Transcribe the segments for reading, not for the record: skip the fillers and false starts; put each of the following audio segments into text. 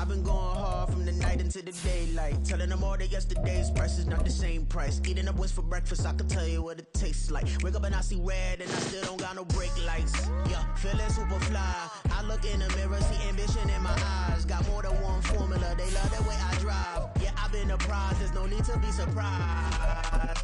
I've been going hard from the night into the daylight, telling them all that yesterday's price is not the same price. Eating up wings for breakfast, I can tell you what it tastes like. Wake up and I see red and I still don't got no brake lights. Yeah, feeling super fly. I look in the mirror, see ambition in my eyes. Got more than one formula, they love the way I drive. Yeah, I've been a prize, there's no need to be surprised.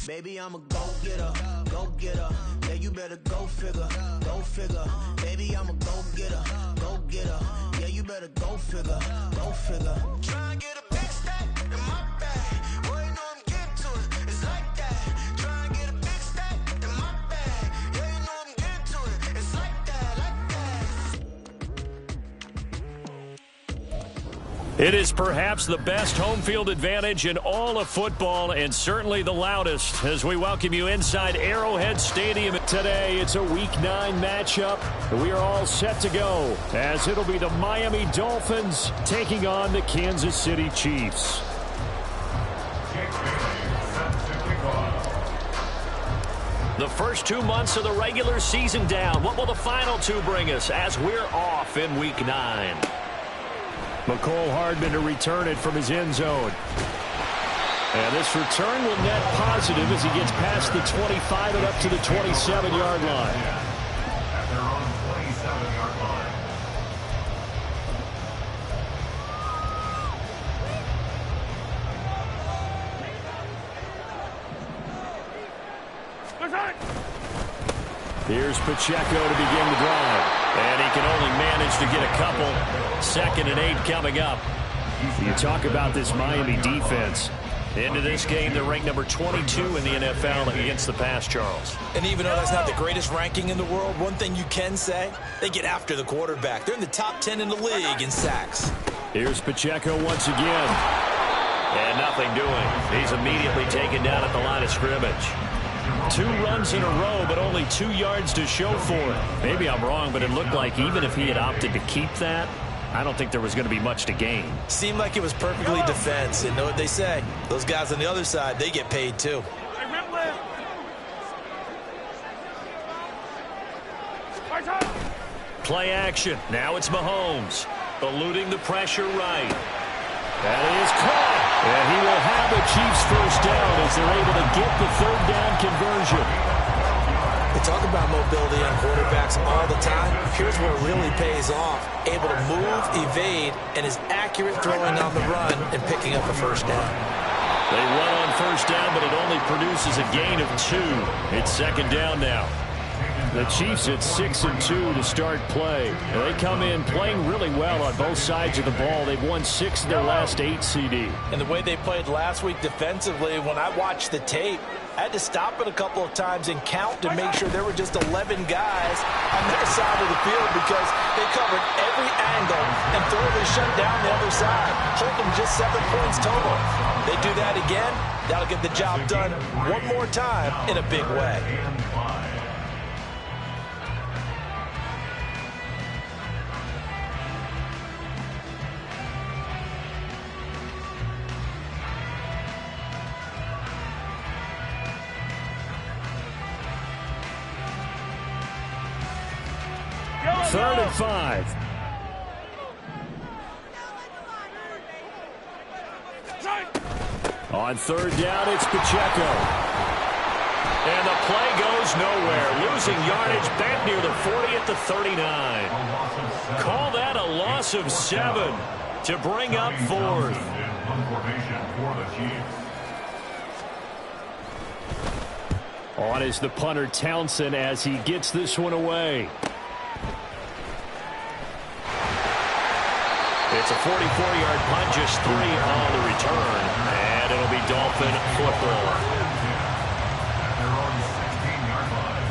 Baby, I'm a go-getter, go-getter. Yeah, you better go figure, go figure. Baby, I'm a go-getter, go-getter. Yeah, you better go figure, go figure. Try and get a big stack in my bag. Boy, you know I'm getting to it, it's like that. Try and get a big stack in my bag. Yeah, you know I'm getting to it, it's like that, It is perhaps the best home field advantage in all of football, and certainly the loudest, as we welcome you inside Arrowhead Stadium. Today, it's a Week 9 matchup. We are all set to go, as it'll be the Miami Dolphins taking on the Kansas City Chiefs. The first 2 months of the regular season down. What will the final 2 bring us as we're off in Week 9? McCole Hardman to return it from his end zone. And this return will net positive as he gets past the 25 and up to the 27-yard line. At their own 27-yard line. Here's Pacheco to begin the drive. And he can only manage to get a couple. 2nd and 8 coming up. You talk about this Miami defense. Into this game, they're ranked number 22 in the NFL against the pass, Charles. And even though that's not the greatest ranking in the world, one thing you can say, they get after the quarterback. They're in the top 10 in the league in sacks. Here's Pacheco once again. And nothing doing. He's immediately taken down at the line of scrimmage. 2 runs in a row, but only 2 yards to show for it. Maybe I'm wrong, but it looked like even if he had opted to keep that, I don't think there was going to be much to gain. Seemed like it was perfectly defense. And know what they say? Those guys on the other side, they get paid too. Play action. Now it's Mahomes. Eluding the pressure right. That is caught. And he will have the Chiefs first down as they're able to get the 3rd down conversion. They talk about mobility on quarterbacks all the time. Here's where it really pays off. Able to move, evade, and is accurate throwing on the run and picking up a first down. They run on first down, but it only produces a gain of 2. It's 2nd down now. The Chiefs at 6-2 to start play. They come in playing really well on both sides of the ball. They've won 6 of their last 8 CD. And the way they played last week defensively, when I watched the tape, I had to stop it a couple of times and count to make sure there were just 11 guys on their side of the field because they covered every angle and thoroughly shut down the other side, holding just 7 points total. They do that again, that'll get the job done one more time in a big way. Third and 5. On 3rd down, it's Pacheco. And the play goes nowhere. Losing yardage back near the 40 at the 39. Call that a loss of 7 to bring up 4th. On is the punter Townsend as he gets this one away. It's a 44-yard punt, just 3 on the return. And it'll be Dolphin football. Their own 16-yard line.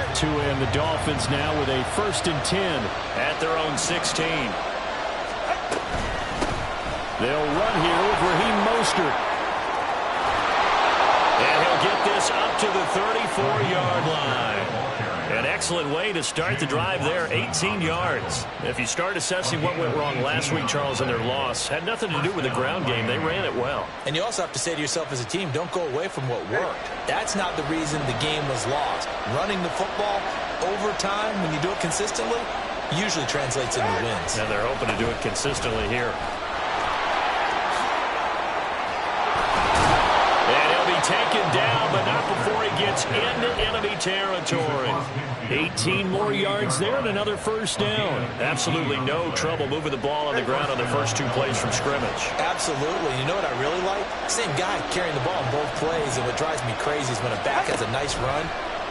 To end the Dolphins now with a 1st and 10 at their own 16. They'll run here with Raheem Mostert. And he'll get this up to the 34-yard line. An excellent way to start the drive there, 18 yards. If you start assessing what went wrong last week, Charles, in their loss, had nothing to do with the ground game. They ran it well. And you also have to say to yourself as a team, don't go away from what worked. That's not the reason the game was lost. Running the football over time, when you do it consistently, usually translates into wins. And they're hoping to do it consistently here. And he'll be taken down, but not before he gets into enemy territory. 18 more yards there and another first down. Absolutely no trouble moving the ball on the ground on the first 2 plays from scrimmage. Absolutely. You know what I really like? Same guy carrying the ball in both plays, and what drives me crazy is when a back has a nice run,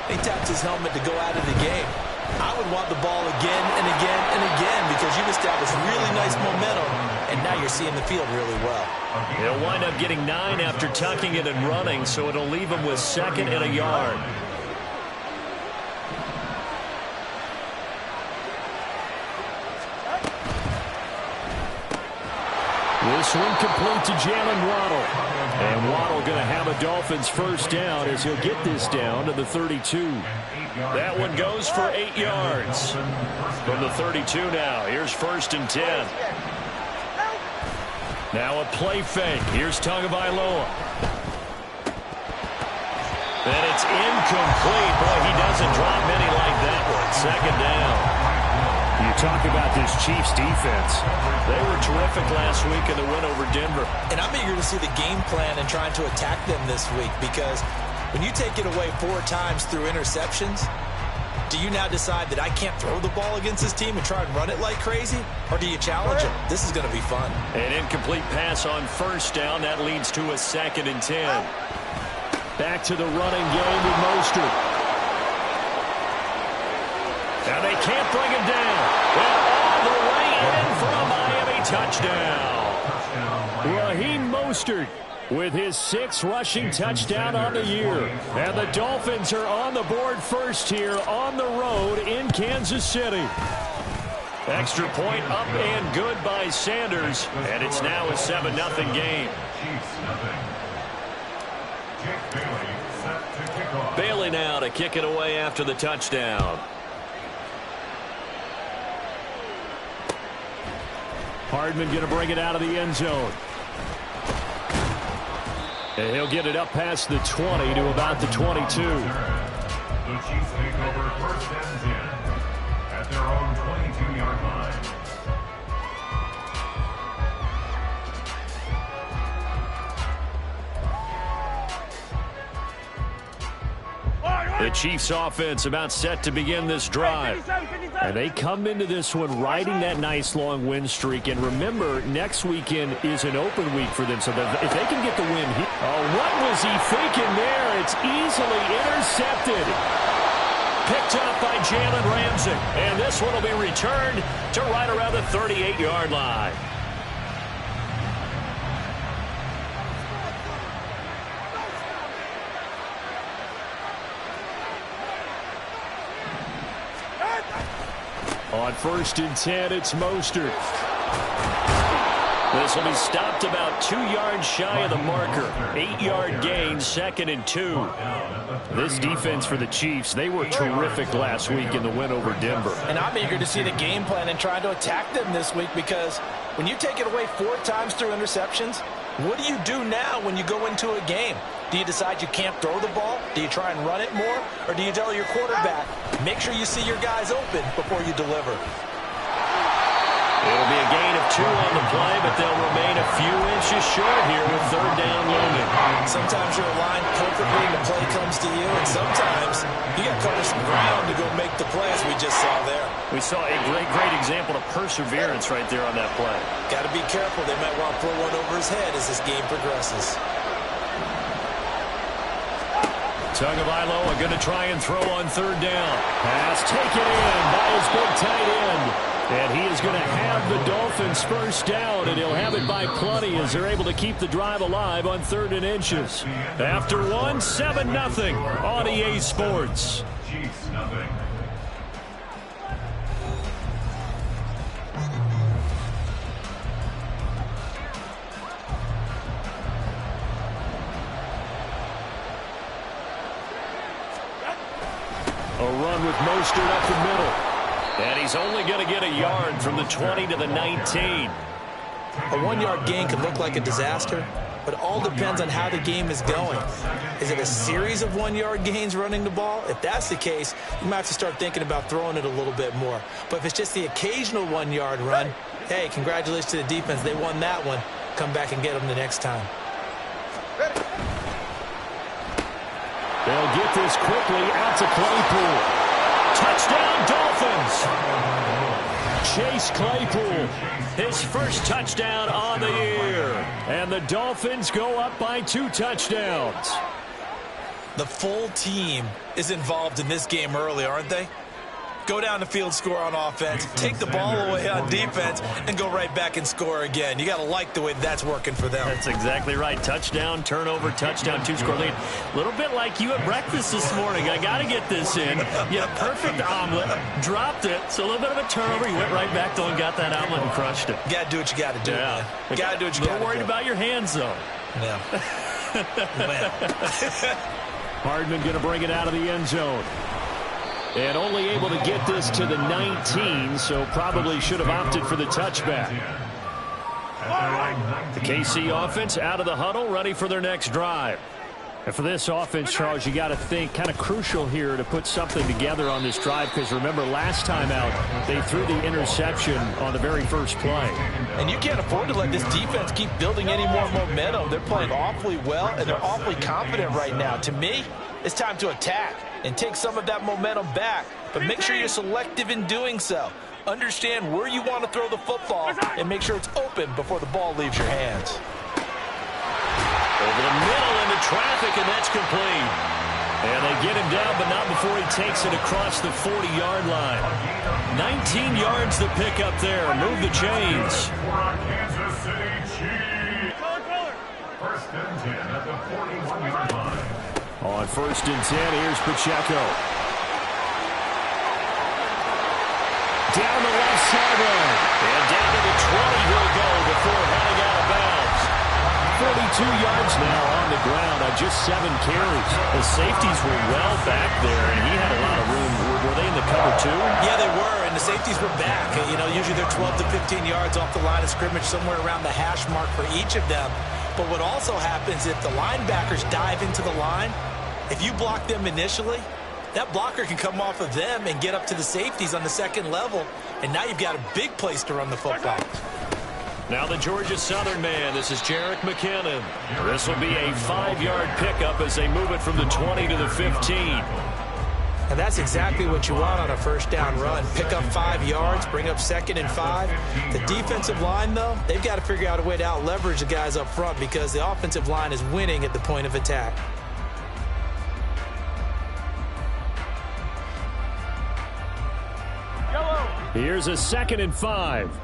he taps his helmet to go out of the game. I would want the ball again and again and again because you've established really nice momentum, and now you're seeing the field really well. He'll wind up getting 9 after tucking it and running, so it'll leave him with 2nd and a yard. This one complete to Jalen Waddle. And Waddle going to have a Dolphins first down as he'll get this down to the 32. That one goes for 8 yards. From the 32 now, here's 1st and 10. Now a play fake. Here's Tagovailoa. And it's incomplete. Boy, he doesn't drop many like that one. 2nd down. You talk about this Chiefs defense. They were terrific last week in the win over Denver. And I'm eager to see the game plan and trying to attack them this week because when you take it away 4 times through interceptions, do you now decide that I can't throw the ball against this team and try and run it like crazy? Or do you challenge them? This is going to be fun. An incomplete pass on first down. That leads to a 2nd and 10. Back to the running game with Mostert. Now they can't bring him down. And all the way in for a Miami touchdown. Raheem Mostert with his 6th rushing touchdown on the year. And the Dolphins are on the board first here on the road in Kansas City. Extra point up and good by Sanders. And it's now a 7-0 game. Bailey now to kick it away after the touchdown. Hardman going to bring it out of the end zone. And he'll get it up past the 20 to about the 22. The Chiefs take over 1st and 10 at their own 22-yard line. The Chiefs offense about set to begin this drive. And they come into this one riding that nice long win streak. And remember, next weekend is an open week for them. So if they can get the win here. Oh, what was he thinking there? It's easily intercepted. Picked up by Jalen Ramsey. And this one will be returned to right around the 38-yard line. On 1st and 10, it's Mostert. This will be stopped about 2 yards shy of the marker. 8-yard gain, 2nd and 2. This defense for the Chiefs, they were terrific last week in the win over Denver. And I'm eager to see the game plan and try to attack them this week because when you take it away 4 times through interceptions, what do you do now when you go into a game? Do you decide you can't throw the ball? Do you try and run it more? Or do you tell your quarterback, make sure you see your guys open before you deliver? It'll be a gain of 2 on the play, but they'll remain a few inches short here with 3rd down looming. Sometimes you're aligned perfectly and the play comes to you, and sometimes you got to cover some ground to go make the play as we just saw there. We saw a great example of perseverance right there on that play. Got to be careful. They might want to throw one over his head as this game progresses. Tagovailoa going to try and throw on 3rd down. Pass taken in by his big tight end. And he is going to have the Dolphins first down, and he'll have it by plenty as they're able to keep the drive alive on 3rd and inches. After 1, 7-0 on EA Sports. Chiefs nothing. A run with Mostert up the middle. And he's only going to get a yard from the 20 to the 19. A 1-yard gain can look like a disaster, but it all depends on how the game is going. Is it a series of 1-yard gains running the ball? If that's the case, you might have to start thinking about throwing it a little bit more. But if it's just the occasional 1-yard run, hey, congratulations to the defense. They won that one. Come back and get them the next time. They'll get this quickly out to Claypool. Touchdown, Dolphins! Chase Claypool, his first touchdown on the year. And the Dolphins go up by 2 touchdowns. The full team is involved in this game early, aren't they? Go down the field, score on offense, take the ball away on defense, and go right back and score again. You got to like the way that's working for them. That's exactly right. Touchdown, turnover, touchdown, 2-score lead. A little bit like you at breakfast this morning. I got to get this in. You had a perfect omelet, dropped it, so a little bit of a turnover. You went right back, though, and got that omelet and crushed it. You got to do what you got to do, man. You got to do what you got to do. A little worried about your hands, though. Yeah. Hardman going to bring it out of the end zone. And only able to get this to the 19, so probably should have opted for the touchback. The KC offense out of the huddle, ready for their next drive. And for this offense, Charles, you got to think kind of crucial here to put something together on this drive, because remember, last time out, they threw the interception on the very first play. And you can't afford to let this defense keep building any more momentum. They're playing awfully well, and they're awfully confident right now. To me, it's time to attack and take some of that momentum back, but make sure you're selective in doing so. Understand where you want to throw the football and make sure it's open before the ball leaves your hands. Over the middle into traffic, and that's complete. And they get him down, but not before he takes it across the 40-yard line. 19 yards to pick up there. Move the chains. Kansas City Chiefs. First and 10 at the 41-yard line. On first and 10, here's Pacheco. Down the left sideline. And down to the 20 he'll go before heading out of bounds. 42 yards now on the ground on just 7 carries. The safeties were well back there, and he had a lot of room. Were they in the cover too? Yeah, they were, and the safeties were back. You know, usually they're 12 to 15 yards off the line of scrimmage, somewhere around the hash mark for each of them. But what also happens if the linebackers dive into the line, if you block them initially, that blocker can come off of them and get up to the safeties on the second level, and now you've got a big place to run the football. Now the Georgia Southern man, this is Jerick McKinnon. This will be a 5-yard pickup as they move it from the 20 to the 15. And that's exactly what you want on a first down run. Pick up 5 yards, bring up 2nd and 5. The defensive line, though, they've got to figure out a way to out-leverage the guys up front because the offensive line is winning at the point of attack. Here's a 2nd and 5.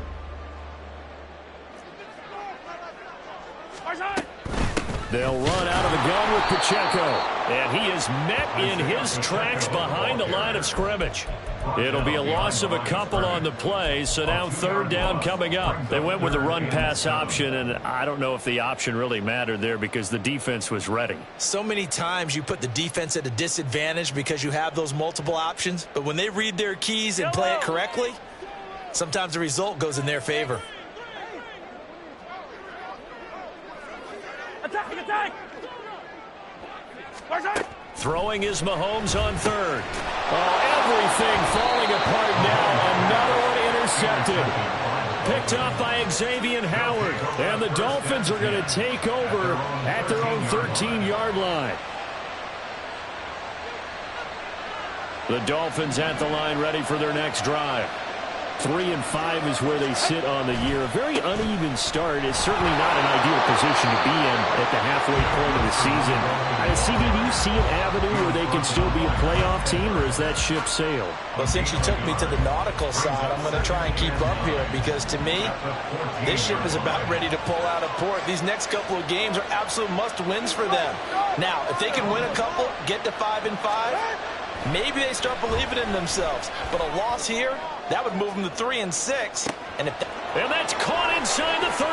They'll run out of the gun with Pacheco. And he is met in his tracks behind the line of scrimmage. It'll be a loss of a couple on the play, so now 3rd down coming up. They went with the run-pass option, and I don't know if the option really mattered there because the defense was ready. So many times you put the defense at a disadvantage because you have those multiple options, but when they read their keys and play it correctly, sometimes the result goes in their favor. Attack! Throwing is Mahomes on 3rd. Oh, everything falling apart now. Another one intercepted. Picked off by Xavier Howard. And the Dolphins are going to take over at their own 13-yard line. The Dolphins at the line ready for their next drive. 3 and 5 is where they sit on the year. A very uneven start. It's certainly not an ideal position to be in at the halfway point of the season. CD, do you see an avenue where they can still be a playoff team, or is that ship sailed? Well, since you took me to the nautical side, I'm going to try and keep up here because, to me, this ship is about ready to pull out of port. These next couple of games are absolute must-wins for them. Now, if they can win a couple, get to 5 and 5, maybe they start believing in themselves. But a loss here, that would move them to 3 and 6. And that's caught inside the 35.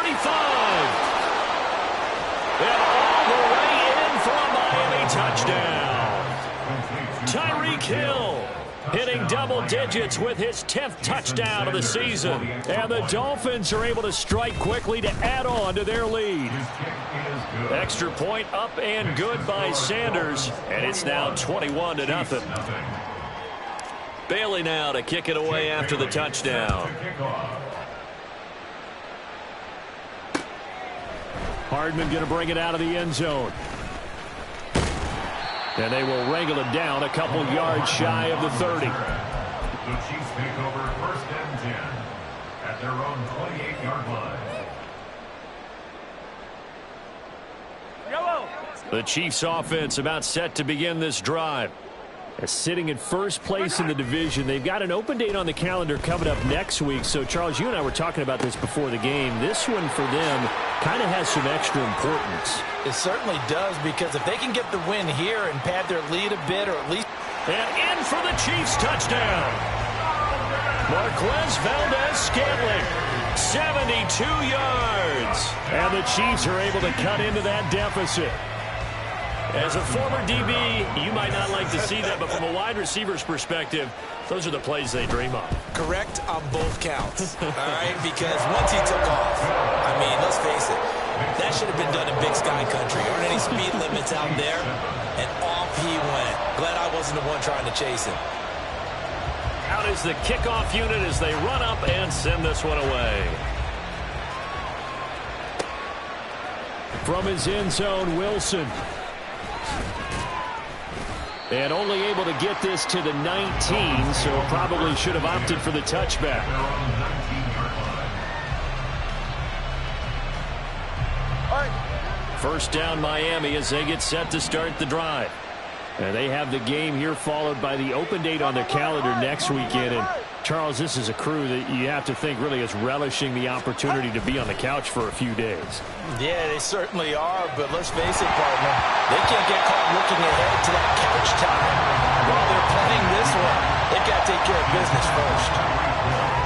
And all the way in for a Miami touchdown. Tyreek Hill. hitting double digits with his 10th touchdown of the season. And the Dolphins are able to strike quickly to add on to their lead. Extra point up and good by Sanders, and it's now 21-0. Bailey now to kick it away after the touchdown. Hardman going to bring it out of the end zone. And they will wrangle it down a couple yards shy of the 30. The Chiefs take over 1st and 10 at their own 28-yard line. The Chiefs offense about set to begin this drive. Sitting in first place in the division. They've got an open date on the calendar coming up next week. So, Charles, you and I were talking about this before the game. This one for them kind of has some extra importance. It certainly does, because if they can get the win here and pad their lead a bit, or at least... And in for the Chiefs touchdown. Marquez Valdez-Scantling, 72 yards. And the Chiefs are able to cut into that deficit. As a former DB, you might not like to see that, but from a wide receiver's perspective, those are the plays they dream of. Correct on both counts, all right? Because once he took off, I mean, let's face it, that should have been done in Big Sky Country. Aren't any speed limits out there? And off he went. Glad I wasn't the one trying to chase him. Out is the kickoff unit as they run up and send this one away. From his end zone, Wilson. And only able to get this to the 19, so probably should have opted for the touchback. First down Miami as they get set to start the drive. And they have the game here followed by the open date on their calendar next weekend. And Charles, this is a crew that you have to think really is relishing the opportunity to be on the couch for a few days. Yeah, they certainly are, but let's face it, partner, they can't get caught looking ahead to that couch time while they're playing this one. They've got to take care of business first.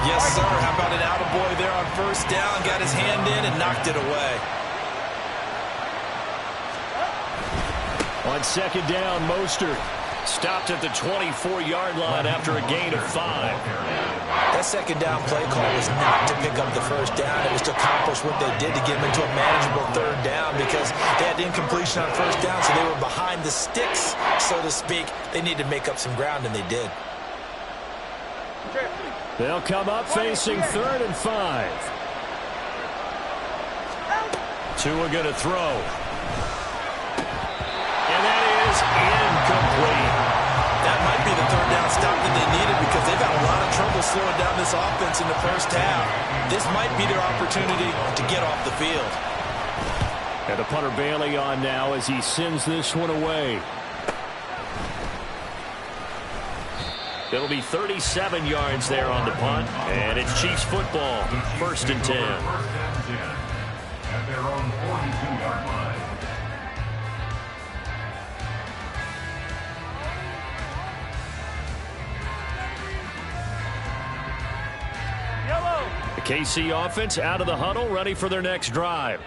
Yes, sir. How about an attaboy there on first down? Got his hand in and knocked it away. On second down, Mostert stopped at the 24-yard line after a gain of 5. That second down play call was not to pick up the first down. It was to accomplish what they did to get them into a manageable third down, because they had incompletion on first down, so they were behind the sticks, so to speak. They needed to make up some ground, and they did. They'll come up facing 3rd and 5. Tua going to throw. And that is incomplete. That might be the third down stop that they needed, because they've had a lot of trouble slowing down this offense in the first half. This might be their opportunity to get off the field. And the punter Bailey on now as he sends this one away. It'll be 37 yards there on the punt, and it's Chiefs football, 1st and 10. At their own 42-yard line. The KC offense out of the huddle, ready for their next drive.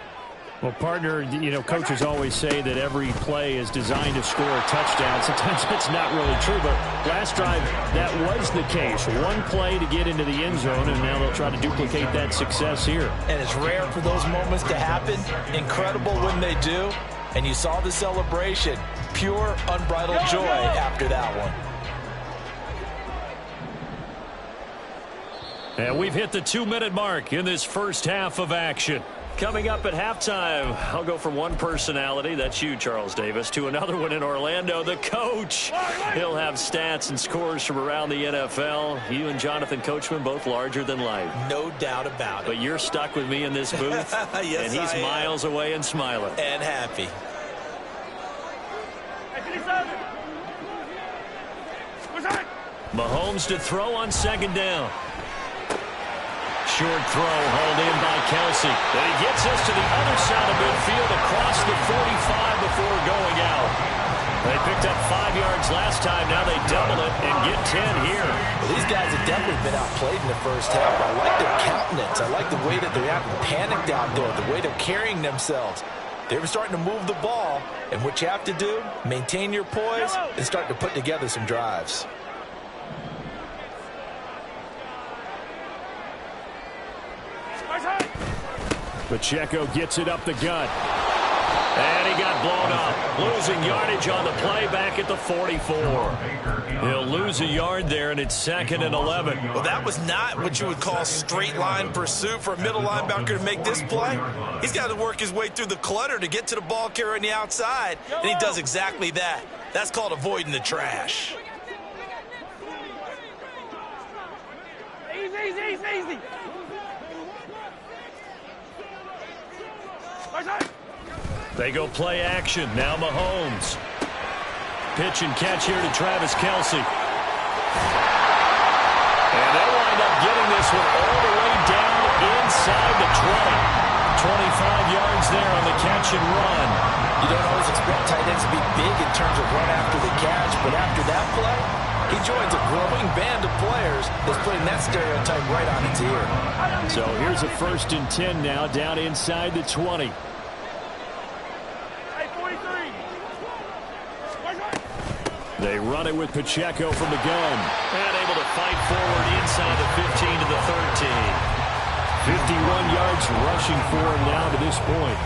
Well, partner, you know, coaches always say that every play is designed to score a touchdown. Sometimes that's not really true, but last drive, that was the case. One play to get into the end zone, and now they'll try to duplicate that success here. And it's rare for those moments to happen. Incredible when they do. And you saw the celebration. Pure, unbridled joy after that one. And we've hit the 2-minute mark in this first half of action. Coming up at halftime, I'll go from one personality, that's you, Charles Davis, to another one in Orlando, the coach. He'll have stats and scores from around the NFL. You and Jonathan Coachman, both larger than life. No doubt about it. But you're stuck with me in this booth, yes, and he's miles away and smiling. And happy. Mahomes to throw on second down. Short throw hauled in by Kelsey. And he gets us to the other side of midfield across the 45 before going out. They picked up 5 yards last time. Now they double it and get 10 here. Well, these guys have definitely been outplayed in the first half. I like their countenance. I like the way that they're acting panicked out there, the way they're carrying themselves. They were starting to move the ball, and what you have to do, maintain your poise and start to put together some drives. Pacheco gets it up the gut. And he got blown up. Losing yardage on the play back at the 44. He'll lose a yard there, and it's 2nd and 11. Well, that was not what you would call straight line pursuit for a middle linebacker to make this play. He's got to work his way through the clutter to get to the ball carrier on the outside, and he does exactly that. That's called avoiding the trash. Easy. They go play action. Now Mahomes. Pitch and catch here to Travis Kelce. And they'll wind up getting this one all the way down inside the 20. 25 yards there on the catch and run. You don't always expect tight ends to be big in terms of run after the catch, but after that play, he joins a growing band of players that's putting that stereotype right on its ear. So here's a 1st and 10 now, down inside the 20. They run it with Pacheco from the gun. And able to fight forward inside the 15 to the 13. 51 yards rushing for him now to this point.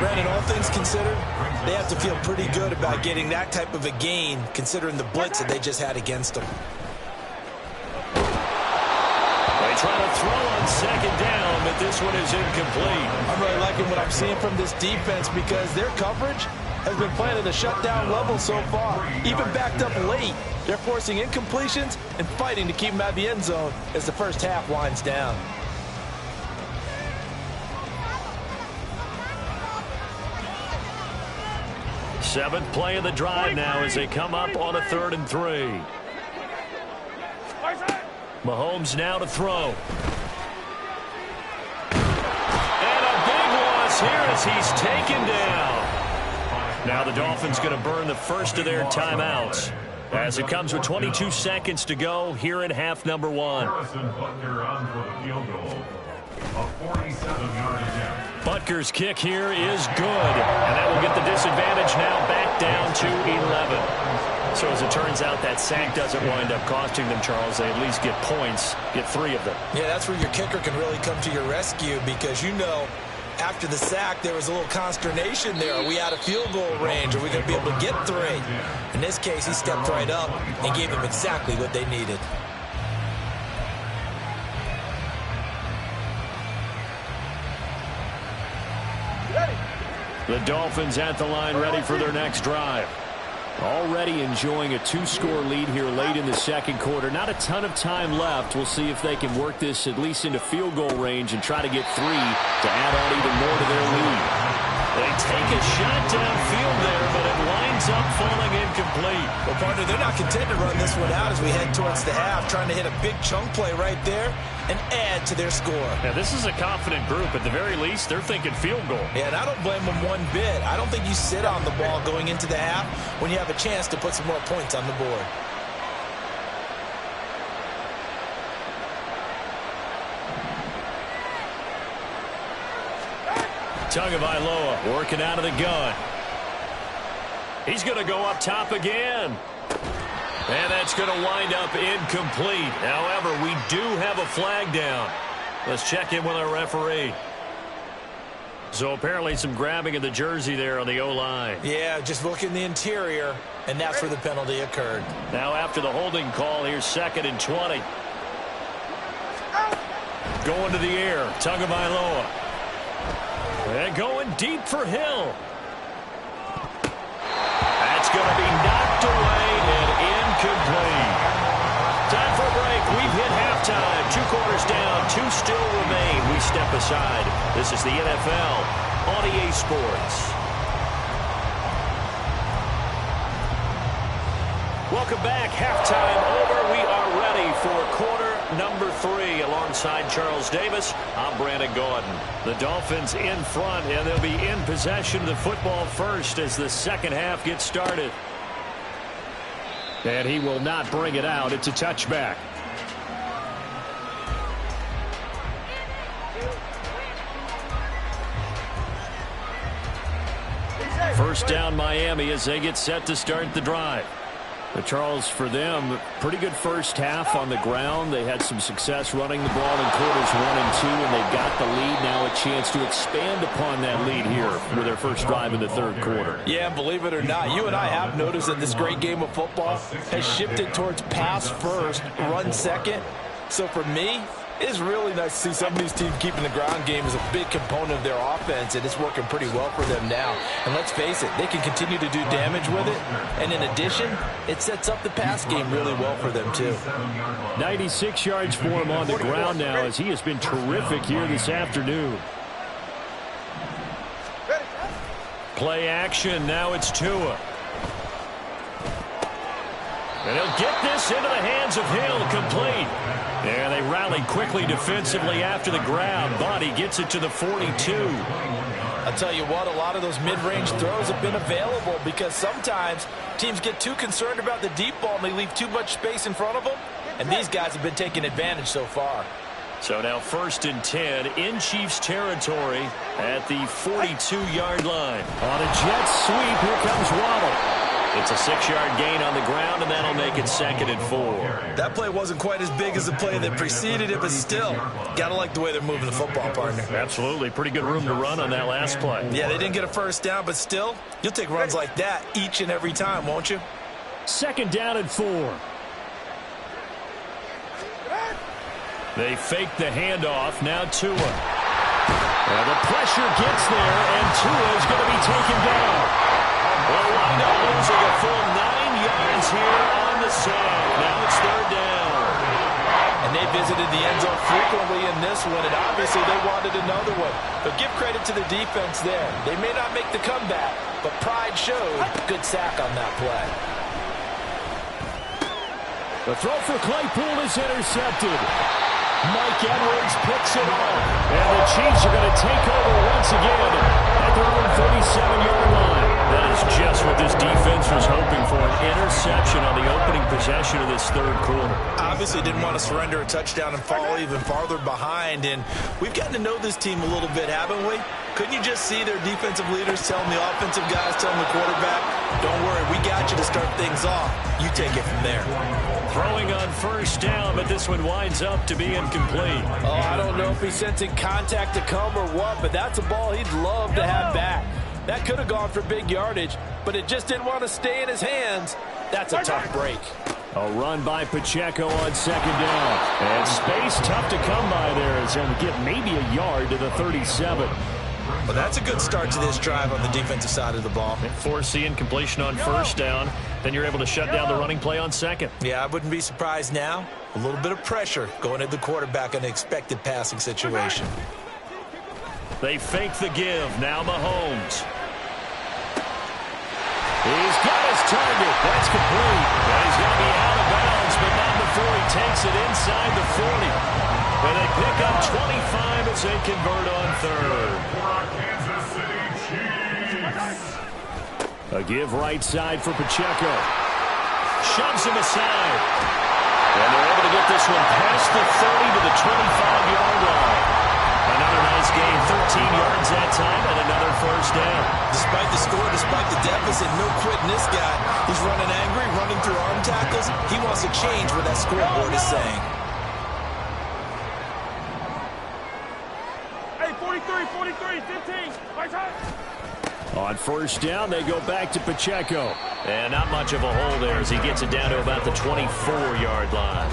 Brandon, all things considered, they have to feel pretty good about getting that type of a gain, considering the blitz that they just had against them. They try to throw on 2nd down, but this one is incomplete. I'm really liking what I'm seeing from this defense because their coverage has been playing at a shutdown level so far. Even backed up late, they're forcing incompletions and fighting to keep them out of the end zone as the first half winds down. Seventh play of the drive now as they come up on a 3rd and 3. Mahomes now to throw. And a big loss here as he's taken down. Now the Dolphins going to burn the first of their timeouts as it comes with 22 seconds to go here in half number 1. Butker on for the field goal. A 47-yard attempt. Butker's kick here is good, and that will get the disadvantage now back down to 11. So as it turns out, that sack doesn't wind up costing them, Charles. They at least get points, get 3 of them. Yeah, that's where your kicker can really come to your rescue because, you know, after the sack, there was a little consternation there. Are we out of field goal range? Are we going to be able to get 3? In this case, he stepped right up and gave them exactly what they needed. The Dolphins at the line ready for their next drive. Already enjoying a 2-score lead here late in the 2nd quarter. Not a ton of time left. We'll see if they can work this at least into field goal range and try to get 3 to add on even more to their lead. They take a shot downfield there, but it winds up falling incomplete. Well, partner, they're not content to run this one out as we head towards the half, trying to hit a big chunk play right there and add to their score. Yeah, this is a confident group. At the very least, they're thinking field goal. Yeah, and I don't blame them one bit. I don't think you sit on the ball going into the half when you have a chance to put some more points on the board. Tagovailoa working out of the gun. He's going to go up top again. And that's going to wind up incomplete. However, we do have a flag down. Let's check in with our referee. So apparently some grabbing of the jersey there on the O-line. Yeah, just look in the interior, and that's where the penalty occurred. Now after the holding call, here's 2nd and 20. Going to the air, Tagovailoa. And going deep for Hill. That's going to be knocked away and incomplete. Time for a break. We've hit halftime. 2 quarters down. 2 still remain. We step aside. This is the NFL on EA Sports. Welcome back. Halftime over. We are ready for quarter number 3 alongside Charles Davis. I'm Brandon Gordon. The Dolphins in front, and they'll be in possession of the football first as the 2nd half gets started. And he will not bring it out. It's a touchback. First down Miami as they get set to start the drive. But Charles, for them, pretty good first half on the ground. They had some success running the ball in quarters 1 and 2, and they got the lead. Now a chance to expand upon that lead here with their first drive in the third quarter. Yeah, believe it or not, you and I have noticed that this great game of football has shifted towards pass first, run second. So for me, it's really nice to see some of these teams keeping the ground game as a big component of their offense, and it's working pretty well for them now. And let's face it, they can continue to do damage with it. And in addition, it sets up the pass game really well for them, too. 96 yards for him on the ground now, as he has been terrific here this afternoon. Play action. Now it's Tua. And he'll get this into the hands of Hill, complete. And they rally quickly defensively after the grab. But he gets it to the 42. I'll tell you what, a lot of those mid-range throws have been available because sometimes teams get too concerned about the deep ball and they leave too much space in front of them. And these guys have been taking advantage so far. So now 1st and 10 in Chiefs territory at the 42-yard line. On a jet sweep, here comes Waddle. It's a 6-yard gain on the ground, and that'll make it 2nd and 4. That play wasn't quite as big as the play that preceded it, but still, gotta like the way they're moving the football, partner. Absolutely. Pretty good room to run on that last play. Yeah, they didn't get a first down, but still, you'll take runs like that each and every time, won't you? 2nd down and 4. They fake the handoff. Now Tua. Well, the pressure gets there, and Tua is going to be taken down. Well, wind up losing a full 9 yards here on the sack. Now it's 3rd down. And they visited the end zone frequently in this one, and obviously they wanted another one. But give credit to the defense there. They may not make the comeback, but pride showed. Good sack on that play. The throw for Claypool is intercepted. Mike Edwards picks it off. And the Chiefs are going to take over once again at their own 37-yard line. That is just what this defense was hoping for, an interception on the opening possession of this third quarter. Obviously didn't want to surrender a touchdown and fall even farther behind, and we've gotten to know this team a little bit, haven't we? Couldn't you just see their defensive leaders telling the offensive guys, telling the quarterback, don't worry, we got you to start things off. You take it from there. Throwing on 1st down, but this one winds up to be incomplete. Oh, I don't know if he's sensing contact to come or what, but that's a ball he'd love to have back. That could have gone for big yardage, but it just didn't want to stay in his hands. That's a tough break. A run by Pacheco on 2nd down. And space tough to come by there as he'll get maybe a yard to the 37. Well, that's a good start to this drive on the defensive side of the ball. Force the incompletion on 1st down. Then you're able to shut down the running play on 2nd. Yeah, I wouldn't be surprised now. A little bit of pressure going at the quarterback in an expected passing situation. They fake the give. Now Mahomes. He's got his target. That's complete. And he's going to be out of bounds, but not before he takes it inside the 40. And they pick up 25 as they convert on 3rd. Kansas City Chiefs. A give right side for Pacheco. Shoves him aside. And they're able to get this one past the 30 to the 25-yard line. Another nice gain, 13 yards that time, and another 1st down. Despite the score, despite the deficit, no quitting this guy. He's running angry, running through arm tackles. He wants to change what that scoreboard is saying. Hey, 43, 15. My time. On 1st down, they go back to Pacheco. And not much of a hole there as he gets it down to about the 24-yard line.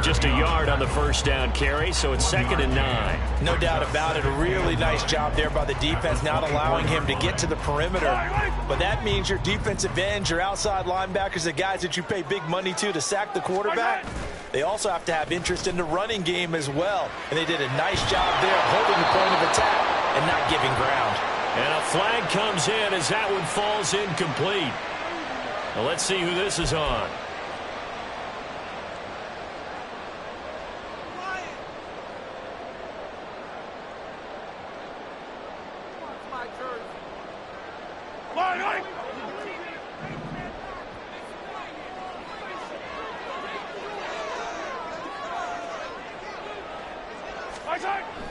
Just a yard on the 1st down carry, so it's 2nd and 9. No doubt about it. A really nice job there by the defense, not allowing him to get to the perimeter. But that means your defensive ends, your outside linebackers, the guys that you pay big money to sack the quarterback, they also have to have interest in the running game as well. And they did a nice job there holding the point of attack and not giving ground. And a flag comes in as that one falls incomplete. Well, let's see who this is on.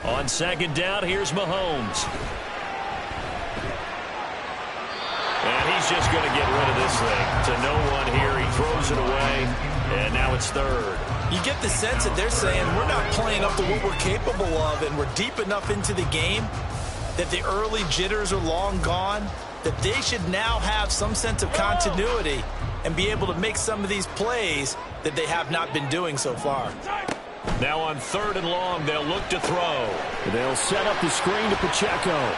On 2nd down, here's Mahomes. And he's He's just going to get rid of this thing to no one here. He throws it away, and now it's third. You get the sense that they're saying we're not playing up to what we're capable of, and we're deep enough into the game that the early jitters are long gone, that they should now have some sense of continuity and be able to make some of these plays that they have not been doing so far. Now on 3rd and long, they'll look to throw. They'll set up the screen to Pacheco.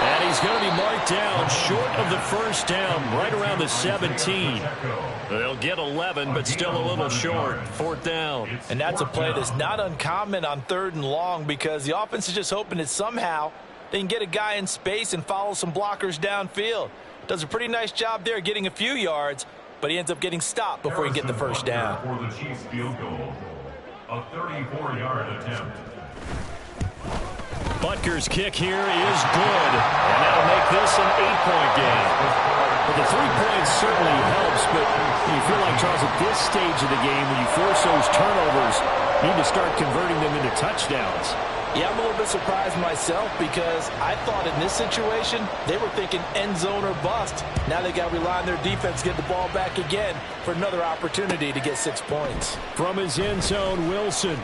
And he's going to be marked down short of the first down, right around the 17. They'll get 11, but still a little short. 4th down. And that's a play that's not uncommon on 3rd and long, because the offense is just hoping that somehow they can get a guy in space and follow some blockers downfield. Does a pretty nice job there getting a few yards, but he ends up getting stopped before he can get the first down. For the Chiefs field goal, a 34-yard attempt. Butker's kick here is good, and that'll make this an 8-point game. Well, the 3 points certainly helps, but you feel like, Charles, at this stage of the game, when you force those turnovers, you need to start converting them into touchdowns. Yeah, I'm a little bit surprised myself, because I thought in this situation they were thinking end zone or bust. Now they got to rely on their defense to get the ball back again for another opportunity to get 6 points. From his end zone, Wilson.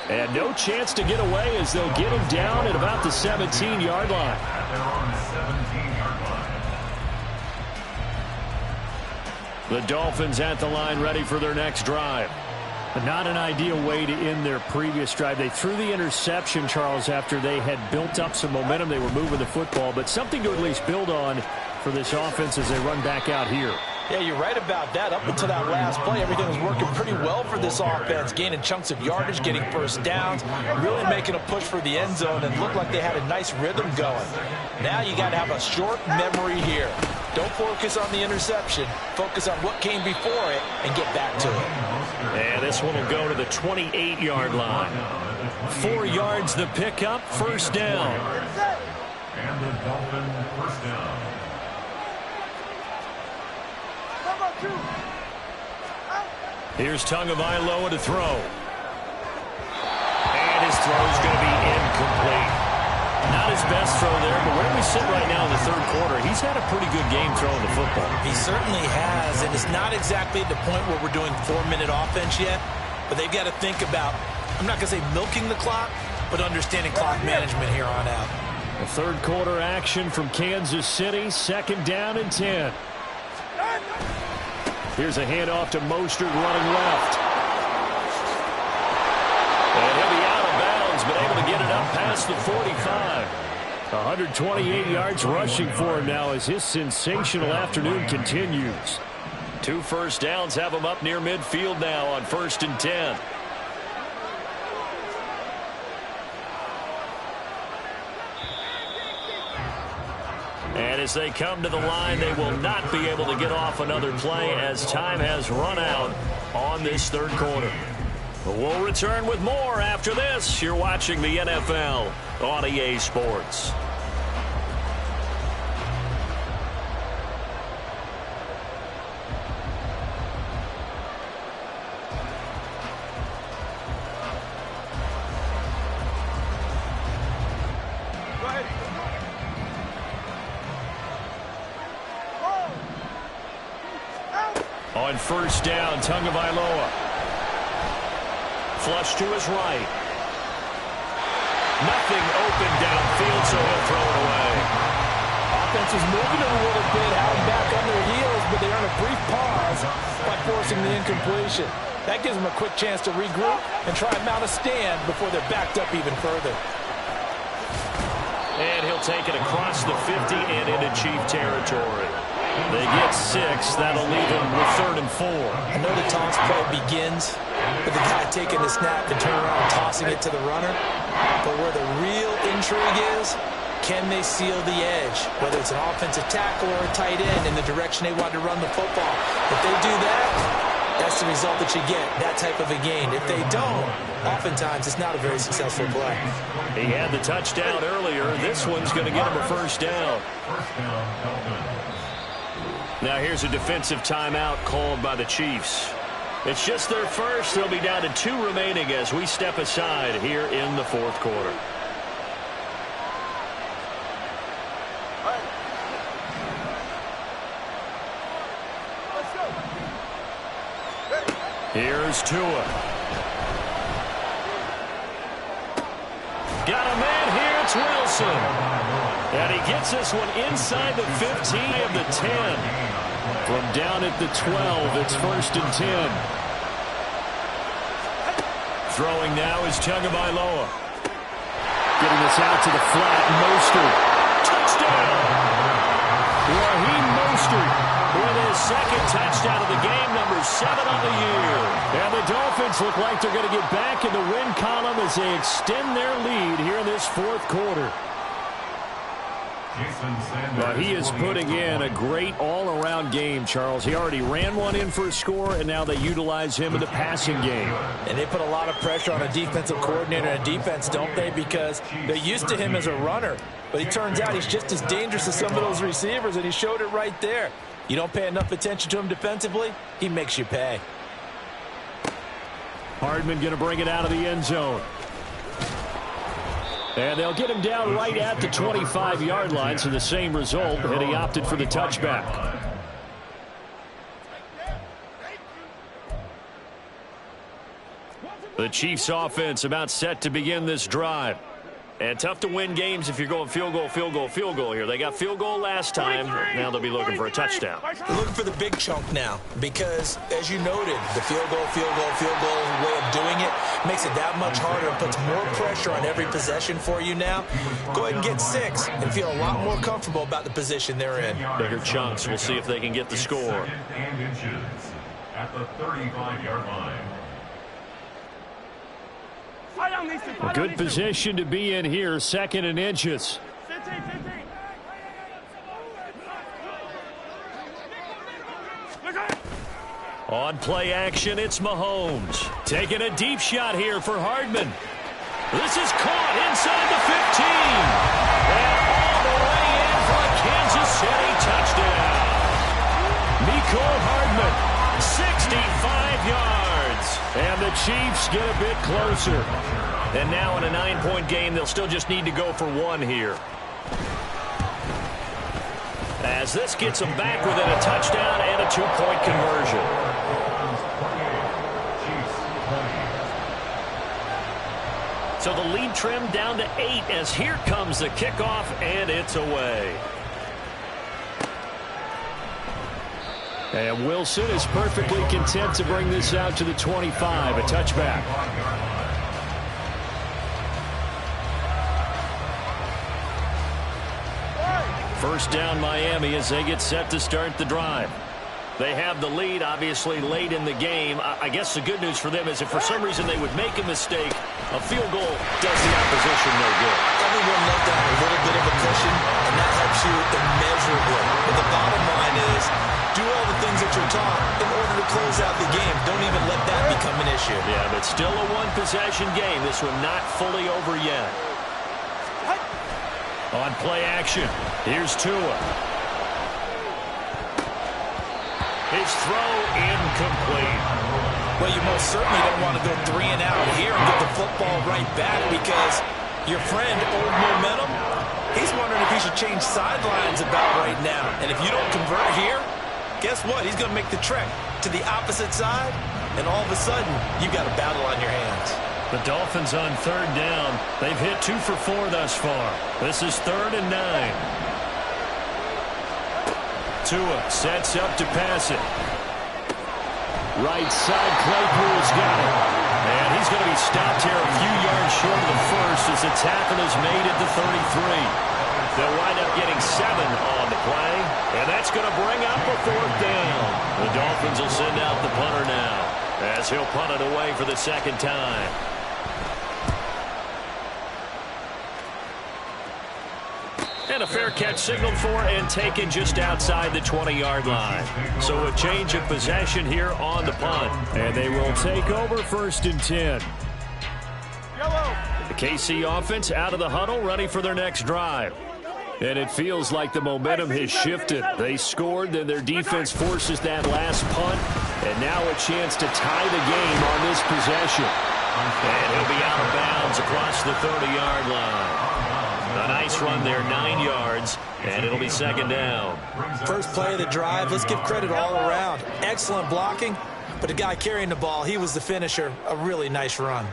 And no chance to get away as they'll get him down at about the 17-yard line. At their own 17-yard line. The Dolphins at the line, ready for their next drive. But not an ideal way to end their previous drive. They threw the interception, Charles, after they had built up some momentum. They were moving the football, but something to at least build on for this offense as they run back out here. Yeah, you're right about that. Up until that last play, everything was working pretty well for this offense, gaining chunks of yardage, getting first downs, really making a push for the end zone, and looked like they had a nice rhythm going. Now you got to have a short memory here. Don't focus on the interception. Focus on what came before it and get back to it. And this one will go to the 28-yard line. 4 yards the pickup, first down. And the Dolphin first down. Here's Tagovailoa to throw. And his throw is going to be incomplete. Not his best throw there, but where we sit right now in the 3rd quarter, he's had a pretty good game throwing the football. He certainly has, and it's not exactly at the point where we're doing 4-minute offense yet, but they've got to think about, I'm not going to say milking the clock, but understanding clock management here on out. The 3rd quarter action from Kansas City, 2nd down and 10. Here's a handoff to Mostert running left. And he'll be out of bounds, but able to get it up past the 45. 128 yards rushing for him now as his sensational afternoon continues. 2 first downs have him up near midfield now on 1st and 10. And as they come to the line, they will not be able to get off another play as time has run out on this 3rd quarter. But we'll return with more after this. You're watching the NFL on EA Sports. On 1st down, Tagovailoa. Flush to his right. Nothing open downfield, so he'll throw it away. Offense is moving it a little bit, having back on their heels, but they earn a brief pause by forcing the incompletion. That gives them a quick chance to regroup and try and mount a stand before they're backed up even further. And he'll take it across the 50 and into Chief territory. They get 6. That'll leave him with 3rd and 4. I know the toss play begins with the guy taking the snap and turning around and tossing it to the runner. But where the real intrigue is, can they seal the edge? Whether it's an offensive tackle or a tight end in the direction they want to run the football. If they do that, that's the result that you get, that type of a gain. If they don't, oftentimes it's not a very successful play. He had the touchdown earlier. This one's going to get him a first down. Now here's a defensive timeout called by the Chiefs. It's just their first. They'll be down to 2 remaining as we step aside here in the 4th quarter. Here's Tua. Got a man here. It's Wilson. And he gets this one inside the 15 of the 10. From down at the 12, it's 1st and 10. Throwing now is Tagovailoa. Getting this out to the flat. Mostert. Touchdown. Raheem Mostert with his second touchdown of the game, number 7 on the year. And the Dolphins look like they're going to get back in the win column as they extend their lead here in this 4th quarter. But he is putting in a great all-around game, Charles. He already ran one in for a score, and now they utilize him in the passing game. And they put a lot of pressure on a defensive coordinator and defense, don't they? Because they're used to him as a runner. But it turns out he's just as dangerous as some of those receivers, and he showed it right there. You don't pay enough attention to him defensively, he makes you pay. Hardman going to bring it out of the end zone. And they'll get him down right at the 25-yard line, so the same result, and he opted for the touchback. The Chiefs offense about set to begin this drive. And tough to win games if you're going field goal, field goal, field goal here. They got field goal last time. Now they'll be looking for a touchdown. They're looking for the big chunk now because, as you noted, the field goal way of doing it makes it that much harder and puts more pressure on every possession for you now. Go ahead and get 6 and feel a lot more comfortable about the position they're in. Bigger chunks. We'll see if they can get the score. And inches at the 35-yard line. A good position to be in here, 2nd and inches. 15. On play action, it's Mahomes. Taking a deep shot here for Hardman. This is caught inside the 15. And all the way in for a Kansas City touchdown. Mecole Hardman, 65 yards. And the Chiefs get a bit closer. And now in a 9-point game, they'll still just need to go for 1 here. As this gets them back within a touchdown and a 2-point conversion. So the lead trimmed down to 8 as here comes the kickoff, and it's away. And Wilson is perfectly content to bring this out to the 25, a touchback. First down Miami as they get set to start the drive. They have the lead, obviously, late in the game. I guess the good news for them is if for some reason they would make a mistake, a field goal does the opposition no good. Everyone knows that a little bit of a cushion, and that helps you immeasurably. But the bottom line is, do all the things that you're taught in order to close out the game. Don't even let that become an issue. Yeah, but still a one-possession game. This one not fully over yet. On play action, here's Tua. His throw incomplete. Well, you most certainly don't want to go 3 and out here and get the football right back because your friend, Old Momentum, he's wondering if he should change sidelines about right now. And if you don't convert here, guess what? He's going to make the trek to the opposite side, and all of a sudden, you've got a battle on your hands. The Dolphins on 3rd down. They've hit 2 for 4 thus far. This is 3rd and 9. Tua sets up to pass it. Right side, Claypool's got it. And he's going to be stopped here a few yards short of the first as the tackle is made at the 33. They'll wind up getting 7 on the play, and that's going to bring up a 4th down. The Dolphins will send out the punter now as he'll punt it away for the 2nd time. And a fair catch signaled for and taken just outside the 20-yard line. So a change of possession here on the punt. And they will take over 1st and 10. The KC offense out of the huddle, ready for their next drive. And it feels like the momentum has shifted. They scored, then their defense forces that last punt. And now a chance to tie the game on this possession. And he'll be out of bounds across the 30-yard line. A nice run there, 9 yards, and it'll be 2nd down. First play of the drive, let's give credit all around. Excellent blocking, but the guy carrying the ball, he was the finisher. A really nice run.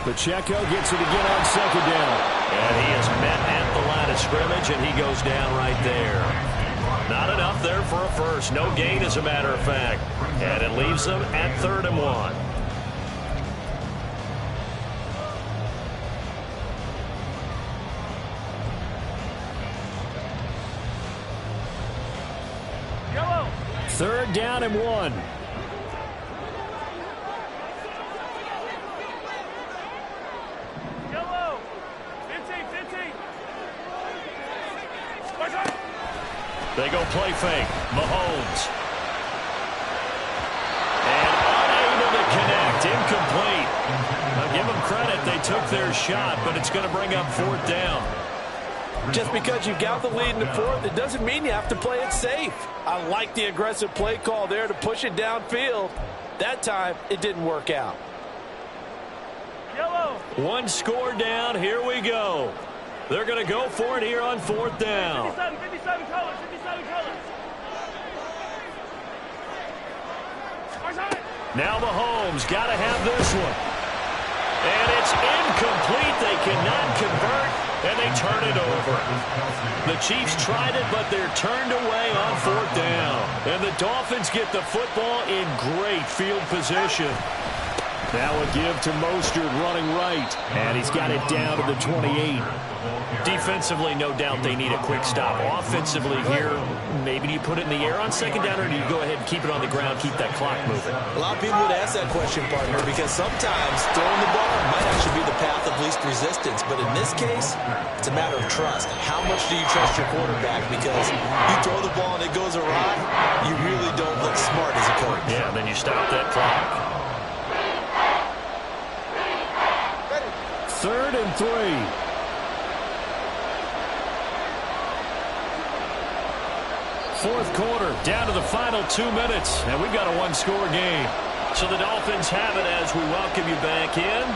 Pacheco gets it again on second down. And he is met at the line of scrimmage, and he goes down right there. Not enough there for a first. No gain, as a matter of fact. And it leaves them at 3rd and 1. Yellow. 3rd down and 1. Yellow. 15, 15. They go play fake. Mahomes. And unable to connect. Incomplete. Now give them credit. They took their shot, but it's going to bring up 4th down. Just because you got the lead in the 4th, it doesn't mean you have to play it safe. I like the aggressive play call there to push it downfield. That time, it didn't work out. Yellow. 1 score down. Here we go. They're going to go for it here on 4th down. 57 colors, 57 colors. Now Mahomes got to have this one. And it's incomplete. They cannot convert, and they turn it over. The Chiefs tried it, but they're turned away on 4th down. And the Dolphins get the football in great field position. Now a give to Mostert running right. And he's got it down to the 28. Defensively, no doubt they need a quick stop. Offensively here, maybe do you put it in the air on 2nd down, or do you go ahead and keep it on the ground, keep that clock moving? A lot of people would ask that question, partner, because sometimes throwing the ball might actually be the path of least resistance. But in this case, it's a matter of trust. How much do you trust your quarterback? Because you throw the ball and it goes awry, you really don't look smart as a coach. Yeah, and then you stop that clock. 3rd and 3. Fourth quarter, down to the final 2 minutes, and we've got a 1-score game. So the Dolphins have it as we welcome you back in.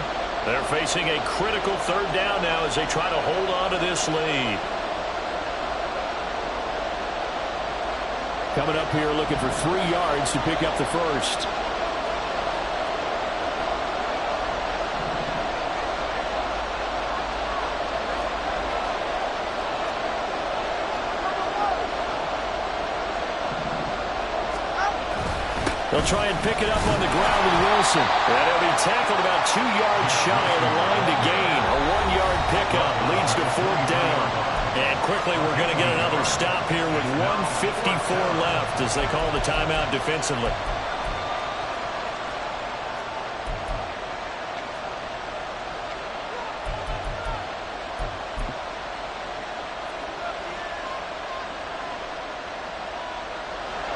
They're facing a critical 3rd down now as they try to hold on to this lead. Coming up here looking for 3 yards to pick up the first. They'll try and pick it up on the ground with Wilson. And he'll be tackled about 2 yards shy of the line to gain. A 1-yard pickup leads to 4th down. And quickly we're going to get another stop here with 1:54 left as they call the timeout defensively.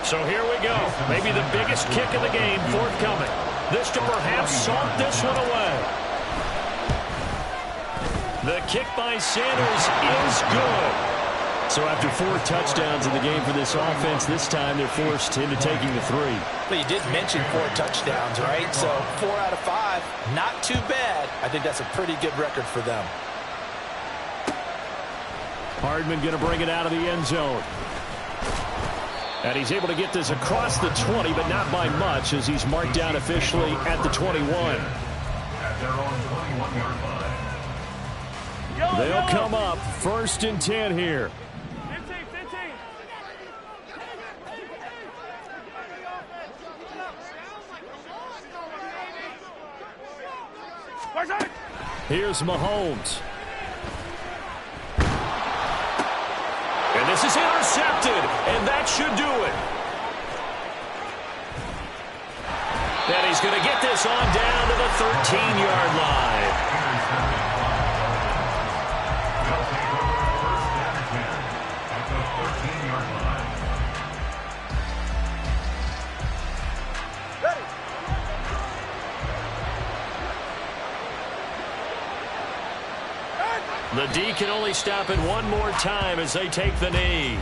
So here we go. Maybe the biggest kick of the game forthcoming. This to perhaps salt this one away. The kick by Sanders is good. So after 4 touchdowns in the game for this offense, this time they're forced into taking the 3. Well, you did mention 4 touchdowns, right? So 4 out of 5, not too bad. I think that's a pretty good record for them. Hardman going to bring it out of the end zone. And he's able to get this across the 20, but not by much, as he's marked down officially at the 21. At their own 21-yard line. They'll come up 1st and 10 here. 15, 15. Here's Mahomes. And this is intercepted, and that should do it. And he's going to get this on down to the 13-yard line. They'll take over 1st and 10 at the 13-yard line. The D can only stop it one more time as they take the knee.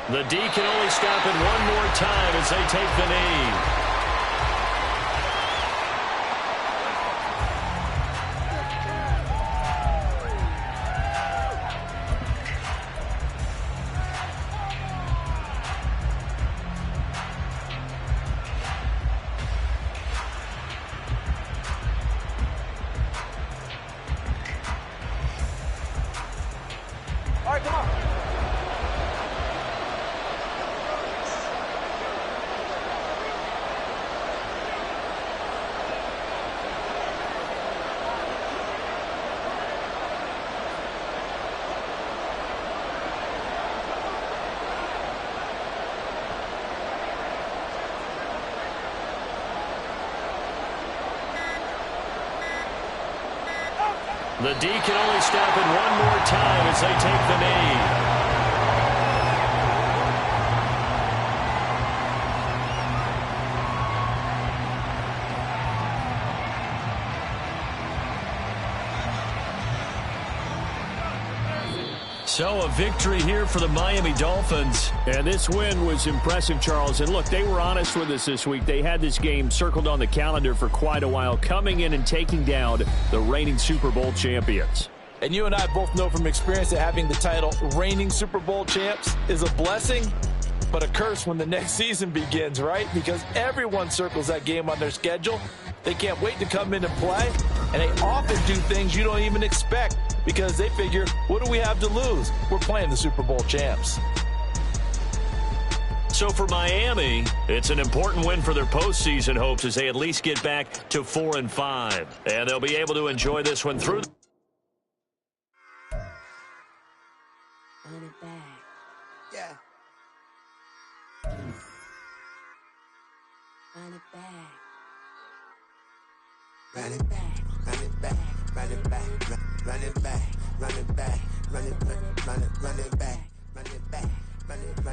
The D can only stop it one more time as they take the knee. All right, come on. The D can only stop it one more time as they take the knee. So a victory here for the Miami Dolphins. And this win was impressive, Charles. And look, they were honest with us this week. They had this game circled on the calendar for quite a while, coming in and taking down the reigning Super Bowl champions. And you and I both know from experience that having the title reigning Super Bowl champs is a blessing, but a curse when the next season begins, right? Because everyone circles that game on their schedule. They can't wait to come in and play, and they often do things you don't even expect because they figure, what do we have to lose? We're playing the Super Bowl champs. So for Miami, it's an important win for their postseason hopes as they at least get back to 4-5. And they'll be able to enjoy this one through. Run it back. Yeah. Run it back. Run it back, run it back, run it back, run it back, run it back, run it back, run it back, run it back, run it.